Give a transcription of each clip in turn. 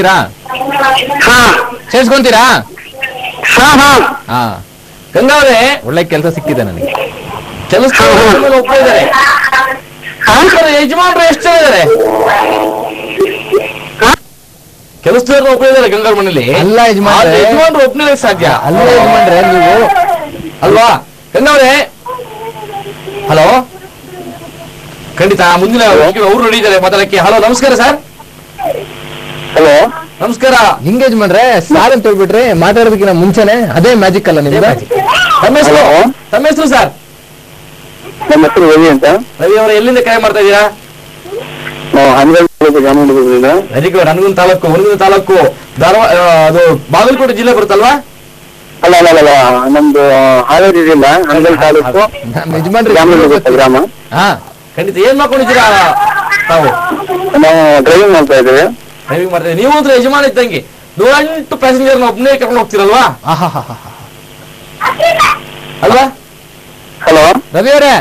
ಸೇರ್ಸ್ಕೊಂತೀರಾ? ಸೇರ್ಸ್ಕೊಂತೀರಾ? ಹಾ ಗಂಗಾವ್ರೆ, ಒಳ್ಳೆ ಕೆಲಸ ಸಿಕ್ಕಿದೆ ನನಗೆ. ಕೆಲಸ ಒಪ್ಪ ಇದ್ದಾರೆ. ಯಜಮಾನ್ರು ಎಷ್ಟು ಜನ ಇದ್ದಾರೆ? ಕೆಲಸದವ್ರು ಒಬ್ಬ ಇದ್ದಾರೆ ಗಂಗಾವ್ರ ಮನೇಲಿ. ಅಲ್ಲ ಯಜಮಾನ್ರು ಒಬ್ಬನೇ ಸಾಧ್ಯ. ಅಲ್ಲ ಯಜಮಾನ್ರೆ ನೀವು ಅಲ್ವಾ ಗಂಗಾವ್ರೆ? ಹಲೋ, ಖಂಡಿತ ಮುಂದಿನ ಅವ್ರು ನಡೀತಾರೆ ಮಾತಾಡಕ್ಕೆ. ಹಲೋ, ನಮಸ್ಕಾರ ಸರ್. ಹಲೋ, ನಮಸ್ಕಾರ. ನಿಂಗೆ ಯಜಮಾನ್ರೆ ಸಾರ್ ಅಂತ ಹೇಳ್ಬಿಟ್ರಿ, ಮಾತಾಡೋದಕ್ಕಿಂತ ಮುಂಚೆನೆ ಅದೇ ಮ್ಯಾಜಿಕ್ ಅಲ್ಲ ನಿಮ್ಗೆ? ತಮ್ಮ ಹೆಸರು ಸರ್? ನಮ್ಮ ಹೆಸರು ರವಿ ಅಂತ. ರವಿ ಅವರ ಎಲ್ಲಿಂದ ಕರೆ ಮಾಡ್ತಾ ಇದ್ದೀರಾ? Very good. ಹನಗೂರು ತಾಲೂಕು, ಹುಣಸೂರು ತಾಲೂಕು, ಧಾರವಾಡ, ಅದು ಬಾಗಲಕೋಟೆ ಜಿಲ್ಲೆ ಬರುತ್ತಲ್ವಾ? ಅಲ್ಲ ಅಲ್ಲ ಅಲ್ಲ, ನಮ್ದು ಹಾವೇರಿ ಜಿಲ್ಲಾ, ಹನಗಲ್ ತಾಲೂಕು, ಗ್ರಾಮ. ಹಾ ಖಂಡಿತ. ಏನ್ ಮಾಡ್ಕೊಂಡಿದ್ದೀರಾ ತಾವು? ನಾವು ಡ್ರೈವಿಂಗ್ ಮಾಡ್ತಾ ಇದ್ದೇವೆ. ಡ್ರೈವಿಂಗ್ ಮಾಡ್ತಾ ಇದ್ದೀವಿ. ನೀವು ಅಂದ್ರೆ ಯಜಮಾನ ಇದ್ದಂಗೆ 108 ಪ್ಯಾಸೆಂಜರ್ ಒಬ್ಬನೇ ಕರ್ಕೊಂಡು ಹೋಗ್ತಿರಲ್ವಾ? ಅಲ್ವಾ? ಹಲೋ ರವಿ ಅವರೇ,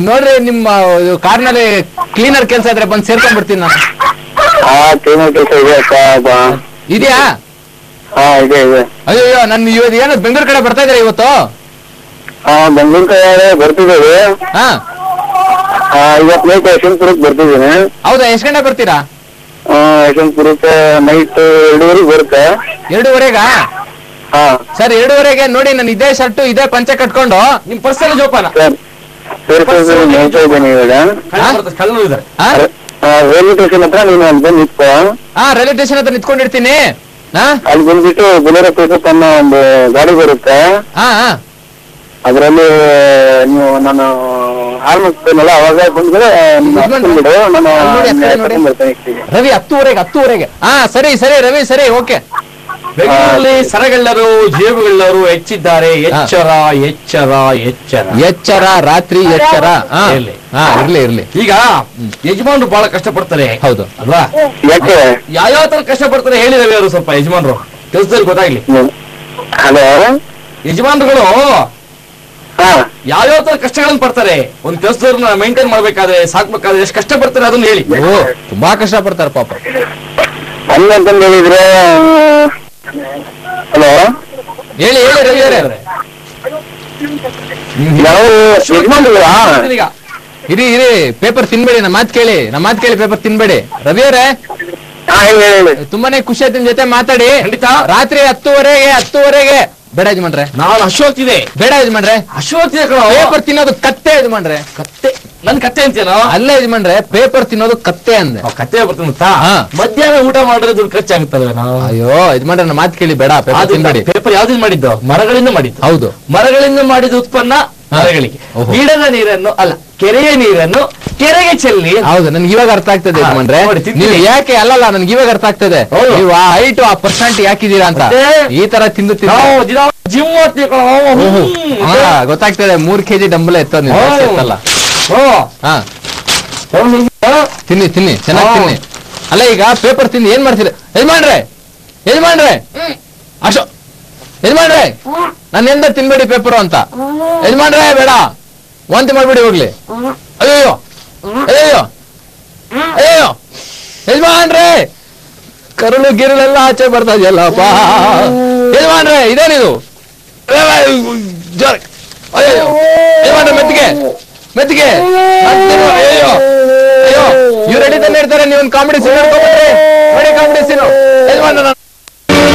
ನೋಡ್ರಿ ನಿಮ್ಮ ಕಾರ್ನಲ್ಲಿ ಕ್ಲೀನರ್ ಕೆಲಸ ಇದ್ರೆ ಬಂದು ಸೇರ್ಕೊಂಡ್ ಬಿಡ್ತೀನಿ ನಾನು. ಕ್ಲೀನರ್ ಕೆಲಸ ಇದೆಯಾ? ಇದೆ ಇದೆ. ಅಯ್ಯೋ, ನನ್ನ ಇವತ್ತು ಏನು ಬೆಂಗಳೂರು ಕಡೆ ಬರ್ತಾ ಇದ್ದಾರೆ ಇವತ್ತು? ಬೆಂಗಳೂರು ಕಡೆ ಬರ್ತಿದ್ದೇವೆ. ಇವತ್ತು ನೈಟ್ ಯಶವಂತಪುರಕ್ಕೆ ಬರ್ತಿದ್ದೀನಿ. ಹೌದಾ? ಎಷ್ಟು ಗಂಟೆ ಬರ್ತೀರಾ? ಯಶವಂತಪುರಕ್ಕೆ ನೈಟ್ 2:30 ಬರುತ್ತೆ. 2:30ಗಾ? ಸರ್, 2:30ಗೆ ನೋಡಿ, ನಾನು ಇದೇ ಶರ್ಟು ಇದೇ ಪಂಚೆ ಕಟ್ಕೊಂಡು ನಿಮ್ ಪರ್ಸಲ್ಲಿ ಜೋಪಾನ. ಇದ್ದೇನೆ ಇವಾಗ ರೈಲ್ವೆ ಸ್ಟೇಷನ್ ಹತ್ರ. ನೀನು ಅಲ್ಲಿ ಬಂದು ನಿಂತ್ಕೋ. ರೈಲ್ವೆ ಸ್ಟೇಷನ್ ಹತ್ರ ನಿಂತ್ಕೊಂಡಿರ್ತೀನಿ. ಅಲ್ಲಿ ಬಂದ್ಬಿಟ್ಟು ಬುಲೆರೋ ಪಿಕಪ್ ಅನ್ನೋ ಒಂದು ಗಾಡಿ ಬರುತ್ತೆ. ಅದರಲ್ಲಿ ನೀವು ನಾನು ಆಲ್ಮೋಸ್ಟ್ನಲ್ಲ ಅವಾಗ ಬಂದ್ರೆ ರವಿ 10:30ಗೆ. ಸರಿ ಸರಿ ರವಿ, ಸರಿ, ಓಕೆ. ಬೆಂಗಳೂರಲ್ಲಿ ಸರಗಳ್ಳರು, ಜೇಬುಗಳ್ಳರು ಹೆಚ್ಚಿದ್ದಾರೆ. ಎಚ್ಚರ ಎಚ್ಚರ ಎಚ್ಚರ ಎಚ್ಚರ, ರಾತ್ರಿ ಎಚ್ಚರ. ಇರ್ಲಿ. ಈಗ ಯಜಮಾನ್ರು ಬಹಳ ಕಷ್ಟಪಡ್ತಾರೆ, ಹೌದು ಅಲ್ವಾ? ಯಾಕೆ ಯಾವ್ಯಾವ ತರ ಕಷ್ಟಪಡ್ತಾರೆ ಹೇಳಿ ರವಿ ಅವರು, ಸ್ವಲ್ಪ ಯಜಮಾನ್ರು ಕೆಲಸದಲ್ಲಿ ಗೊತ್ತಾಗ್ಲಿ. ಹಲೋ, ಯಜಮಾನ್ರುಗಳು ಯಾವ್ಯಾವ ತರ ಕಷ್ಟಗಳನ್ನ ಪಡ್ತಾರೆ, ಒಂದ್ ಕೆಲಸದವ್ರನ್ನ ಮೇಂಟೈನ್ ಮಾಡ್ಬೇಕಾದ್ರೆ, ಸಾಕ್ಬೇಕಾದ್ರೆ ಎಷ್ಟು ಕಷ್ಟ ಪಡ್ತಾರೆ ಅದನ್ನ ಹೇಳಿ. ತುಂಬಾ ಕಷ್ಟ ಪಡ್ತಾರೆ ಪಾಪ. ಹಂಗಂತಂದು ಹೇಳಿದ್ರೆ ಹಲೋ ಹೇಳಿ ರವಿ ಅವರೇ. ನಾವು ಇರಿ ಪೇಪರ್ ತಿನ್ಬೇಡಿ, ನಮ್ಮ ಮಾತು ಕೇಳಿ ಪೇಪರ್ ತಿನ್ಬೇಡಿ. ರವಿ ಅವರೇ, ತುಂಬಾನೇ ಖುಷಿ ಆಯ್ತು ನಿಮ್ ಜೊತೆ ಮಾತಾಡಿ. ಖಂಡಿತ. ರಾತ್ರಿ 10:30ಗೆ ಬೇಡ ಯಜಮಾನ್ರೆ, ನಾನು ಅಶ್ವತ್ತಿದೆ. ಬೇಡ ಯಜಮಾನ್ರೆ, ಅಶ್ವತ್ತಿದೆ ಕಣೋ. ಪೇಪರ್ ತಿನ್ನೋದು ಕತ್ತೆ ಯಜಮಾನ್ರೆ. ಕತ್ತೆ? ನನ್ ಕತ್ತೆ ಅಂತೇನೋ? ಅಲ್ಲ ಯಜಮಾನ್ರೆ, ಪೇಪರ್ ತಿನ್ನೋದು ಕತ್ತೆ ಅಂದೆ. ಕತ್ತೆ ಬರ್ತಾ ಮಧ್ಯಾಹ್ನ ಊಟ ಮಾಡಿದ್ರೆ ದುಡ್ಡು ಖರ್ಚಾಗುತ್ತಲ್ವ? ಅಯ್ಯೋ ಯಜಮಾನ್ರೆ, ನನ್ನ ಮಾತು ಕೇಳಿ, ಬೇಡ ಪೇಪರ್ ತಿನ್ಬೇಡಿ. ಪೇಪರ್ ಯಾವ್ದಿಂದ ಮಾಡಿದ್ದು? ಮರಗಳಿಂದ ಮಾಡಿದ್ದು. ಹೌದು, ಮರಗಳಿಂದ ಮಾಡಿದ ಉತ್ಪನ್ನ ಮರಗಳಿಗೆ. ಗಿಡದ ನೀರನ್ನು ಅಲ್ಲ, ಕೆರೆಯ ನೀರನ್ನು ಕೆರೆಗೆ ಚೆಲ್ಲಿ. ಹೌದು, ನನ್ಗೆ ಇವಾಗ ಅರ್ಥ ಆಗ್ತದೆ ಯಜಮಾನ್ರೆ. ನೀವು ಯಾಕೆ ಅಲ್ಲಲ್ಲ, ನನ್ಗೆ ಇವಾಗ ಅರ್ಥ ಆಗ್ತದೆ ನೀವು ಆ ಹೈಟ್ ಆ ಪರ್ಸೆಂಟ್ ಯಾಕಿದ್ದೀರಾ ಅಂತ. ಈ ತರ ತಿಂದು ಜಿಮ್ ಗೊತ್ತಾಗ್ತದೆ. 3 kg ಡಂಬಲ್ ಎತ್ತಲ್ಲ. ತಿನ್ನಿ ಚೆನ್ನಾಗಿ ತಿನ್ನಿ. ಅಲ್ಲ, ಈಗ ಪೇಪರ್ ತಿಂದು ಏನ್ ಮಾಡ್ತೀರಿ ಯಜಮಾನ್ರೆ? ಯಜಮಾನ್ರೆ, ನಾನು ಎಂದ ತಿನ್ಬೇಡಿ ಪೇಪರ್ ಅಂತ. ಯಜಮಾನ್ರೆ ಬೇಡ, ವಾಂತಿ ಮಾಡ್ಬೇಡಿ ಹೋಗ್ಲಿ. ಅಯ್ಯೋ ಯಜಮಾನ್ರೆ, ಕರುಳು ಗಿರುಳೆಲ್ಲ ಆಚೆ ಬರ್ತಾ ಇದೆಯಲ್ಲಪ್ಪ. ಯಜಮಾನ್ರೆ, ಇದೇನಿದು? ಅಯ್ಯೋ ಯಜಮಾನ್ರೆ, ಮೆತ್ತಿಗೆ. ಅಯ್ಯೋ ಇವ್ರು ರೆಡಿ ತಾನೆ ಇರ್ತಾರೆ. ನೀವೊಂದು ಕಾಮಿಡಿ ಸಿನಿಮಾ